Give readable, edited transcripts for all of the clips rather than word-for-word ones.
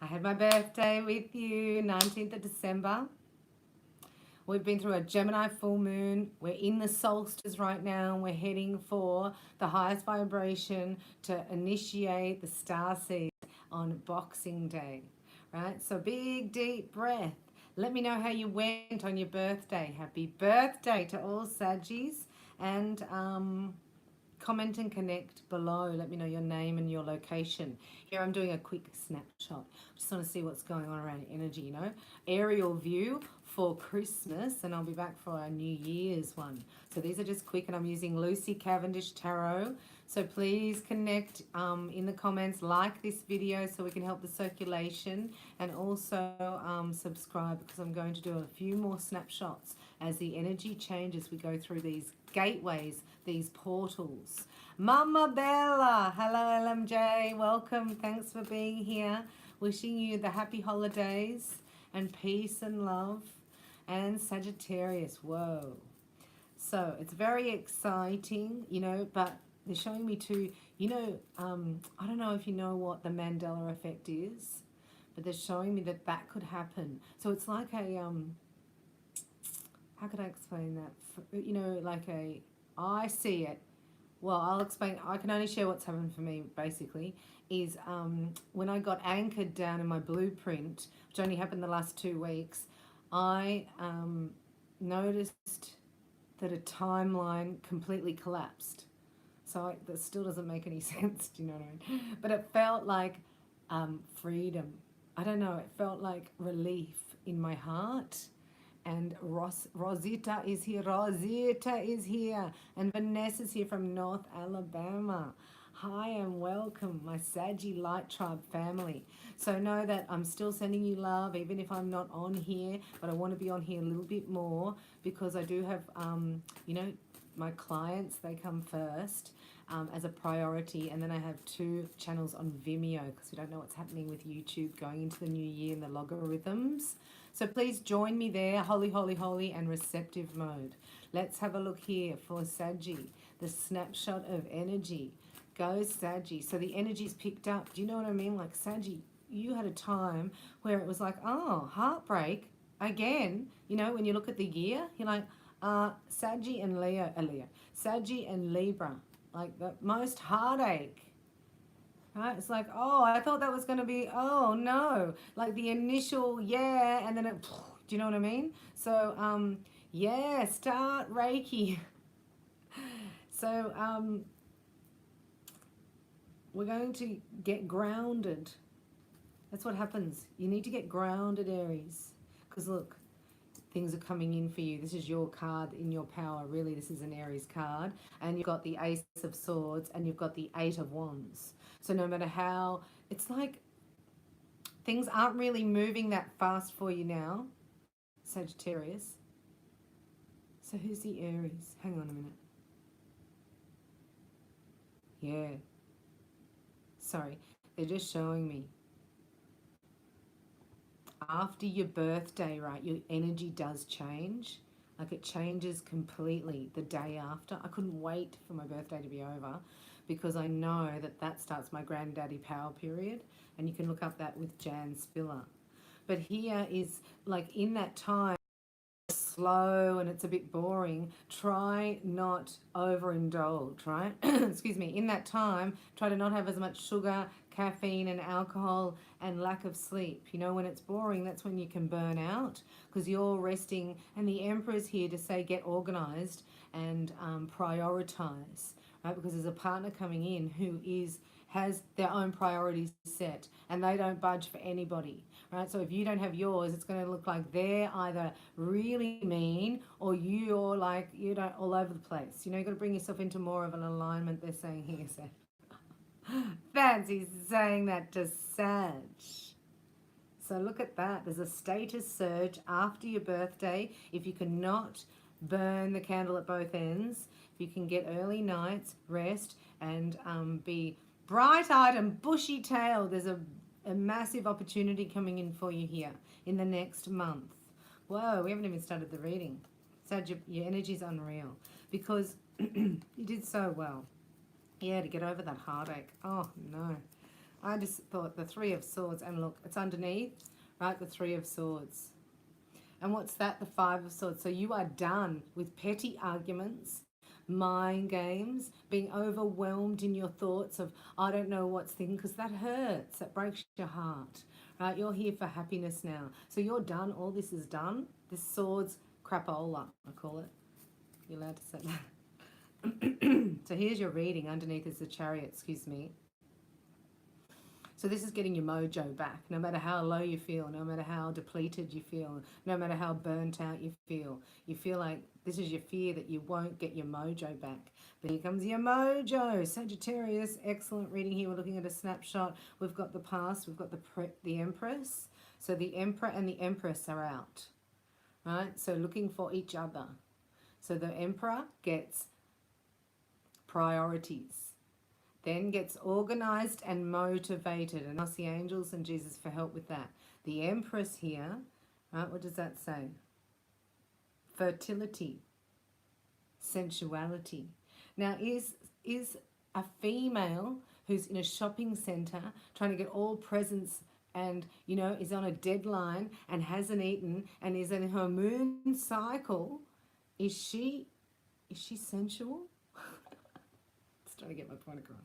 I had my birthday with you, 19th of December. We've been through a Gemini full moon. We're in the solstice right now. We're heading for the highest vibration to initiate the star seeds on Boxing Day, right? So big, deep breath. Let me know how you went on your birthday. Happy birthday to all Saggies. And comment and connect below. Let me know your name and your location. Here I'm doing a quick snapshot. Just want to see what's going on around energy, you know. Aerial view for Christmas, and I'll be back for our New Year's one. So these are just quick, and I'm using Lucy Cavendish Tarot. So please connect in the comments, like this video so we can help the circulation, and also subscribe, because I'm going to do a few more snapshots as the energy changes. We go through these gateways, these portals. Mama Bella, hello LMJ, welcome, thanks for being here. Wishing you the happy holidays and peace and love. And Sagittarius, whoa. So it's very exciting, you know, but they're showing me too, you know, I don't know if you know what the Mandela effect is, but they're showing me that that could happen. So it's like a, how could I explain that? You know, like I see it. Well, I'll explain. I can only share what's happened for me, basically, is when I got anchored down in my blueprint, which only happened the last 2 weeks, I noticed that a timeline completely collapsed. So that still doesn't make any sense, do you know what I mean? But it felt like freedom. I don't know, it felt like relief in my heart. And Rosita is here. Rosita is here. And Vanessa's here from North Alabama. Hi and welcome, my Saggy Light Tribe family. So know that I'm still sending you love, even if I'm not on here. But I want to be on here a little bit more, because I do have, you know, my clients, they come first as a priority. And then I have 2 channels on Vimeo, because we don't know what's happening with YouTube going into the new year and the logarithms. So please join me there, holy, holy, holy, and receptive mode. Let's have a look here for Saggy, the snapshot of energy. Go Saggy. So the energy's picked up. Do you know what I mean? Like Saggy, you had a time where it was like, oh, heartbreak again. You know, when you look at the year, you're like, Saggy and Saggy and Libra, like the most heartache. Right? It's like, oh, I thought that was going to be, oh no, like the initial, yeah, and then it, do you know what I mean? So, yeah, start Reiki. So, we're going to get grounded. That's what happens. You need to get grounded, Aries. Because look, things are coming in for you. This is your card in your power. Really, this is an Aries card. And you've got the Ace of Swords and you've got the 8 of Wands. So no matter how, it's like things aren't really moving that fast for you now, Sagittarius. So who's the Aries? Hang on a minute. Yeah. Sorry, they're just showing me. After your birthday, right, your energy does change. Like it changes completely the day after. I couldn't wait for my birthday to be over, because I know that that starts my granddaddy power period, and you can look up that with Jan Spiller. But here is like in that time, slow and it's a bit boring, try not overindulge, right? Excuse me. In that time, try to not have as much sugar, caffeine and alcohol and lack of sleep. You know, when it's boring, that's when you can burn out, because you're resting. And the Emperor's here to say get organized and prioritize, right? Because there's a partner coming in who has their own priorities set, and they don't budge for anybody, right? So if you don't have yours, it's going to look like they're either really mean or you're like, you don't, all over the place. You know, you've got to bring yourself into more of an alignment, they're saying here. So fancy saying that to Sag. So look at that. There's a status surge after your birthday. If you cannot burn the candle at both ends, if you can get early nights, rest, and be bright-eyed and bushy-tailed, there's a massive opportunity coming in for you here in the next month. Whoa, we haven't even started the reading. Sag, your energy's unreal, because you did so well. Yeah, to get over that heartache. Oh, no. I just thought the Three of Swords, and look, it's underneath, right? The Three of Swords. And what's that? The Five of Swords. So you are done with petty arguments, mind games, being overwhelmed in your thoughts of, I don't know what's thinking, because that hurts, that breaks your heart, right? You're here for happiness now. So you're done. All this is done. This Swords crapola, I call it. You're allowed to say that. So here's your reading. Underneath is the Chariot, excuse me. So this is getting your mojo back, no matter how low you feel, no matter how depleted you feel, no matter how burnt out you feel. You feel like this is your fear that you won't get your mojo back. But here comes your mojo. Sagittarius, excellent reading here. We're looking at a snapshot. We've got the past, we've got the Empress. So the Emperor and the Empress are out, right? So looking for each other. So the Emperor gets priorities, then gets organized and motivated, and ask the angels and Jesus for help with that. The Empress here, right, what does that say? Fertility, sensuality. Now is a female who's in a shopping center trying to get all presents and, you know, is on a deadline and hasn't eaten and is in her moon cycle, is she sensual? Just trying to get my point across.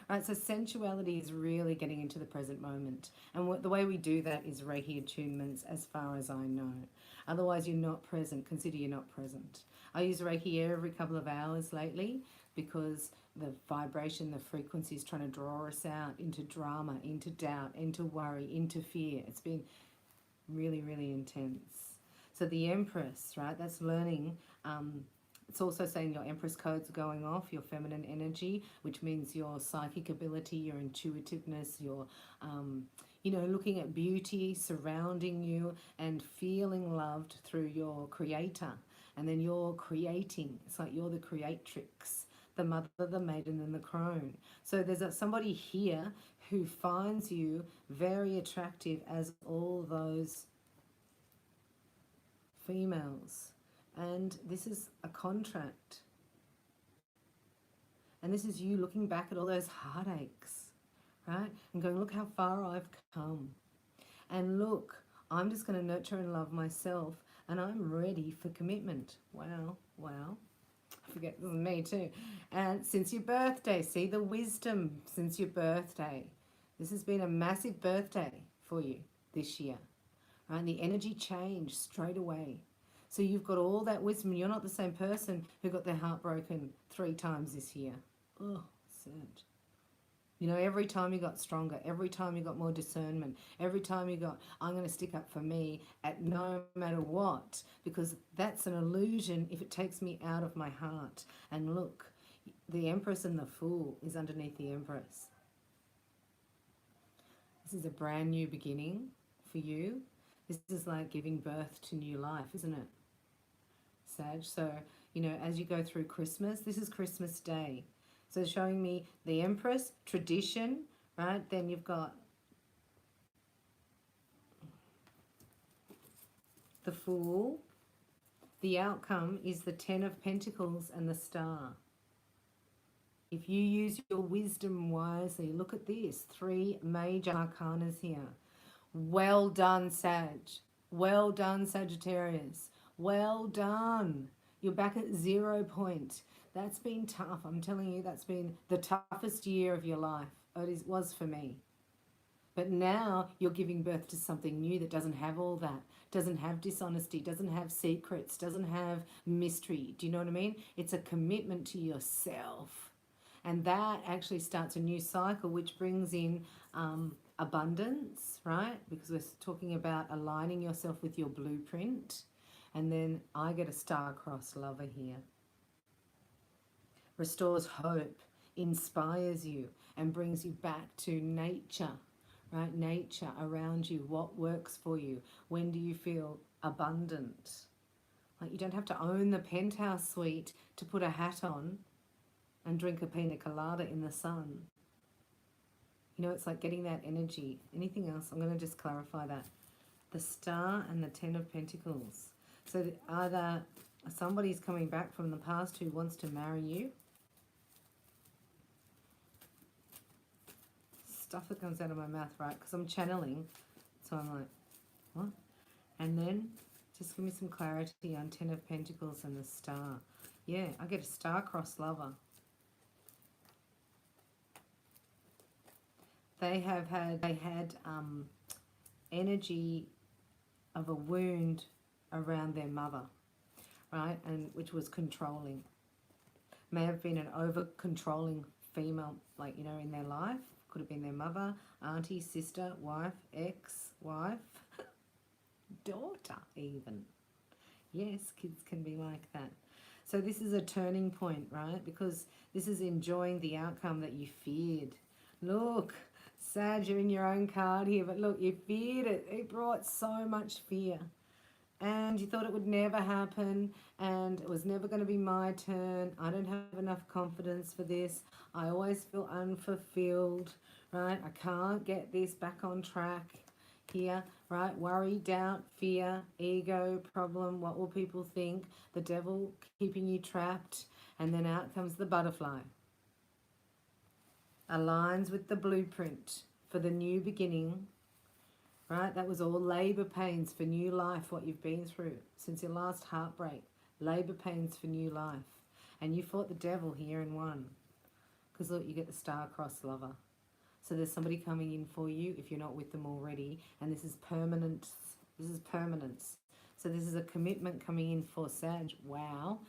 Right, so sensuality is really getting into the present moment. And the way we do that is Reiki attunements, as far as I know. Otherwise, you're not present. Consider you're not present. I use Reiki every couple of hours lately because the vibration, the frequency is trying to draw us out into drama, into doubt, into worry, into fear. It's been really, really intense. So the Empress, right, that's learning. It's also saying your Empress codes are going off, your feminine energy, which means your psychic ability, your intuitiveness, your, you know, looking at beauty surrounding you and feeling loved through your creator. And then you're creating. It's like you're the creatrix, the mother, the maiden, and the crone. So there's somebody here who finds you very attractive as all those females. And this is a contract. And this is you looking back at all those heartaches, right? And going, look how far I've come. And look, I'm just going to nurture and love myself, and I'm ready for commitment. Wow, wow. I forget, this is me too. And since your birthday, see the wisdom since your birthday. This has been a massive birthday for you this year, right? And the energy changed straight away. So you've got all that wisdom. You're not the same person who got their heart broken 3 times this year. Oh, sad. You know, every time you got stronger, every time you got more discernment, every time you got, I'm going to stick up for me at no matter what, because that's an illusion if it takes me out of my heart. And look, the Empress and the Fool is underneath the Empress. This is a brand new beginning for you. This is like giving birth to new life, isn't it? Sag. So, you know, as you go through Christmas, this is Christmas Day. So showing me the Empress, tradition, right? Then you've got the Fool. The outcome is the 10 of Pentacles and the Star. If you use your wisdom wisely, look at this. 3 major arcanas here. Well done, Sag. Well done, Sagittarius. Well done. You're back at 0 point. That's been tough. I'm telling you, that's been the toughest year of your life. It was for me. But now you're giving birth to something new that doesn't have all that. Doesn't have dishonesty, doesn't have secrets, doesn't have mystery. Do you know what I mean? It's a commitment to yourself. And that actually starts a new cycle, which brings in abundance, right? Because we're talking about aligning yourself with your blueprint. And then I get a star-crossed lover here. Restores hope, inspires you, and brings you back to nature, right? Nature around you, what works for you. When do you feel abundant? Like you don't have to own the penthouse suite to put a hat on and drink a pina colada in the sun. You know, it's like getting that energy. Anything else? I'm going to just clarify that. The Star and the 10 of Pentacles. So either somebody's coming back from the past who wants to marry you. stuff that comes out of my mouth, right? Because I'm channeling. So I'm like, what? And then just give me some clarity on Ten of Pentacles and the Star. Yeah, I get a star-crossed lover. They had energy of a wound around their mother, right? And which was controlling. May have been an over-controlling female, like, you know, in their life. Could have been their mother, auntie, sister, wife, ex-wife, daughter even. Yes, kids can be like that. So this is a turning point, right? Because this is enjoying the outcome that you feared. Look, Sag, you're in your own card here, but look, you feared it. It brought so much fear. And you thought it would never happen, and it was never going to be my turn. I don't have enough confidence for this. I always feel unfulfilled, right? I can't get this back on track here, right? Worry, doubt, fear, ego, problem, what will people think? The devil keeping you trapped, and then out comes the butterfly. Aligns with the blueprint for the new beginning. Right, that was all labour pains for new life, what you've been through since your last heartbreak. Labour pains for new life. And you fought the devil here and won. Because look, you get the star-crossed lover. So there's somebody coming in for you if you're not with them already. And this is permanent. This is permanence. So this is a commitment coming in for Sag. Wow.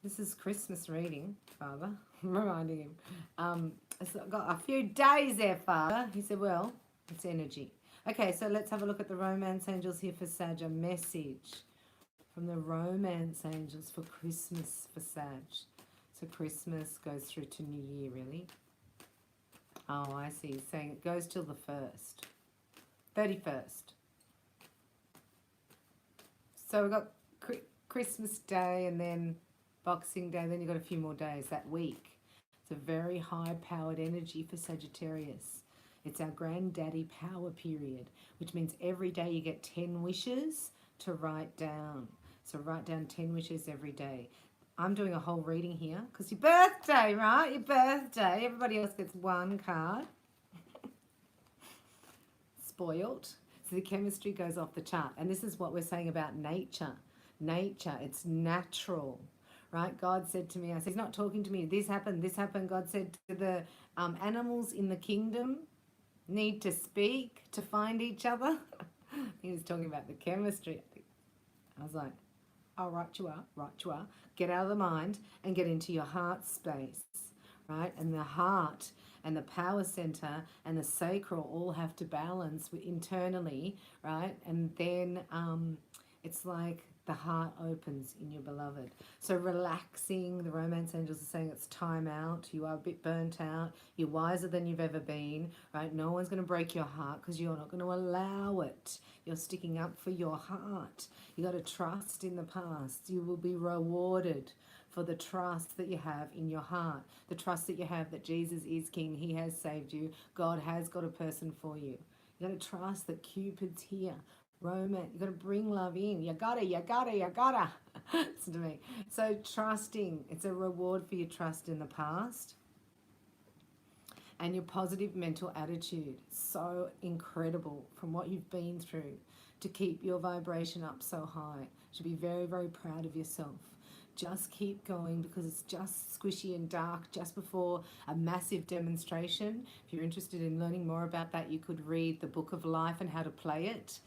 This is Christmas reading, Father. I'm reminding him. I've got a few days there, Father. He said, well, it's energy. Okay, so let's have a look at the romance angels here for Sag. A message from the romance angels for Christmas for Sag. So Christmas goes through to New Year, really. Oh, I see. He's saying it goes till the 1st. 31st. So we've got Christmas Day and then Boxing Day. Then you've got a few more days that week. It's a very high-powered energy for Sagittarius. It's our granddaddy power period, which means every day you get 10 wishes to write down. So write down 10 wishes every day. I'm doing a whole reading here because your birthday, right? Your birthday. Everybody else gets one card. Spoiled. So the chemistry goes off the chart. And this is what we're saying about nature. Nature, it's natural. Right? God said to me, I said, he's not talking to me. This happened, this happened. God said to the animals in the kingdom, need to speak to find each other. He was talking about the chemistry. I was like, oh, right you are. Get out of the mind and get into your heart space, right? And the heart and the power center and the sacral all have to balance internally, right? And then it's like the heart opens in your beloved. So relaxing, the romance angels are saying it's time out. You are a bit burnt out. You're wiser than you've ever been, right? No one's going to break your heart because you're not going to allow it. You're sticking up for your heart. You got to trust in the past. You will be rewarded for the trust that you have in your heart. The trust that you have that Jesus is King. He has saved you. God has got a person for you. You got to trust that Cupid's here. Romance, you got to bring love in. You gotta. Listen to me. So trusting, it's a reward for your trust in the past and your positive mental attitude. So incredible from what you've been through to keep your vibration up so high. You should be very, very proud of yourself. Just keep going because it's just squishy and dark just before a massive demonstration. If you're interested in learning more about that, you could read the Book of Life and how to play it.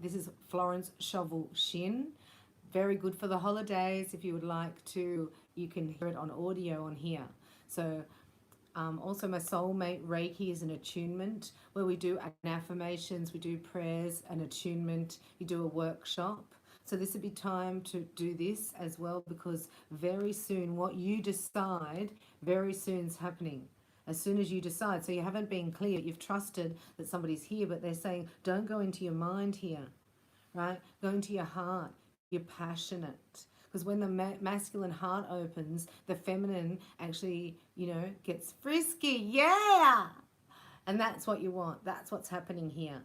This is Florence Shovel Shin. Very good for the holidays. If you would like to, you can hear it on audio on here. So also my soulmate Reiki is an attunement where we do affirmations, we do prayers, an attunement, you do a workshop. So this would be time to do this as well because very soon what you decide, very soon is happening. As soon as you decide. So you haven't been clear. You've trusted that somebody's here, but they're saying, don't go into your mind here, right? Go into your heart. You're passionate. Because when the masculine heart opens, the feminine actually, gets frisky. Yeah! And that's what you want. That's what's happening here.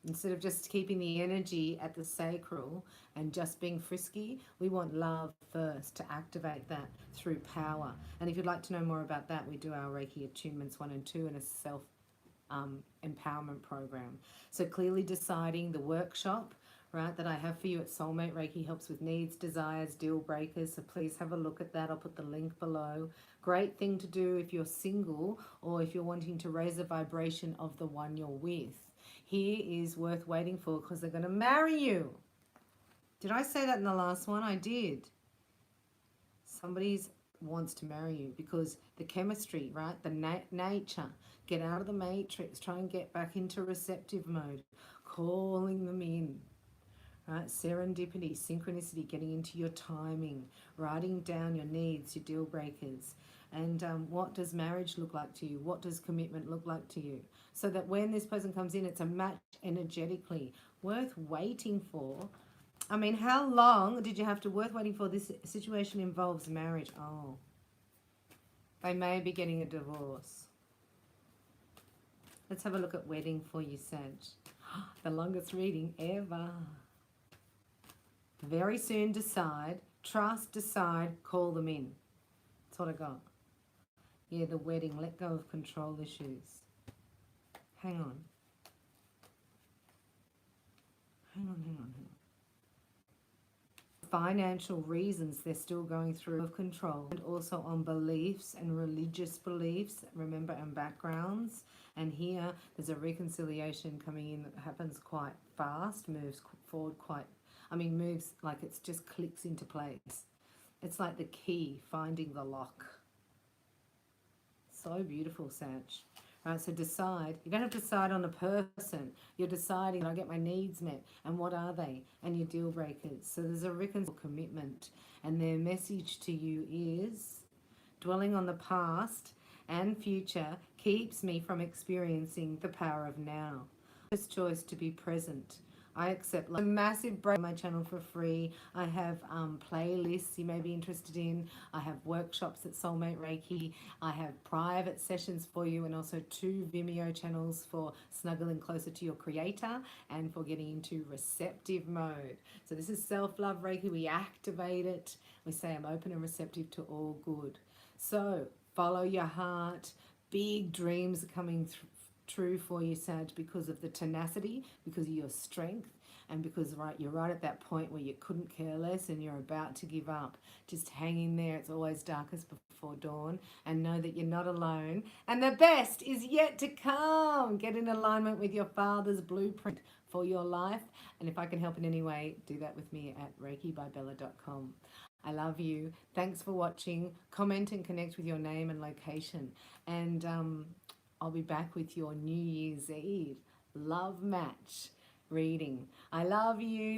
Instead of just keeping the energy at the sacral and just being frisky, we want love first to activate that through power. And if you'd like to know more about that, we do our Reiki attunements 1 and 2 and a self empowerment program. So clearly deciding the workshop, right, that I have for you at Soulmate Reiki helps with needs, desires, deal breakers. So please have a look at that. I'll put the link below. Great thing to do if you're single or if you're wanting to raise the vibration of the one you're with. Here is worth waiting for because they're going to marry you. Did I say that in the last one? I did. Somebody's wants to marry you because the chemistry, right? The nature. Get out of the matrix. Try and get back into receptive mode. Calling them in. Right? Serendipity, synchronicity, getting into your timing. Writing down your needs, your deal breakers. And what does marriage look like to you? What does commitment look like to you? So that when this person comes in, it's a match energetically. Worth waiting for. I mean, how long did you have to worth waiting for? This situation involves marriage. Oh, they may be getting a divorce. Let's have a look at wedding for you, Sag. The longest reading ever. Very soon decide, trust, decide, call them in. That's what I got. Yeah, the wedding, let go of control issues. Hang on. Hang on. Financial reasons they're still going through of control, and also on beliefs and religious beliefs, remember, and backgrounds. And here there's a reconciliation coming in that happens quite fast, moves forward moves like it's just clicks into place. It's like the key, finding the lock. So beautiful, Sag. Right, so decide. You don't have to decide on a person. You're deciding, I get my needs met, and what are they? And your deal breakers. So there's a reconciled commitment, and their message to you is, dwelling on the past and future keeps me from experiencing the power of now. First choice to be present. I accept a massive break on my channel for free. I have playlists you may be interested in. I have workshops at Soulmate Reiki. I have private sessions for you, and also 2 Vimeo channels for snuggling closer to your creator and for getting into receptive mode. So this is self-love Reiki. We activate it. We say I'm open and receptive to all good. So follow your heart. Big dreams are coming true for you, Sag, because of the tenacity, because of your strength, and because you're right at that point where you couldn't care less and you're about to give up. Just hang in there. It's always darkest before dawn, and know that you're not alone, and the best is yet to come. Get in alignment with your Father's blueprint for your life, and if I can help in any way, do that with me at reikibybella.com. I love you. Thanks for watching. Comment and connect with your name and location, and I'll be back with your New Year's Eve love match reading. I love you.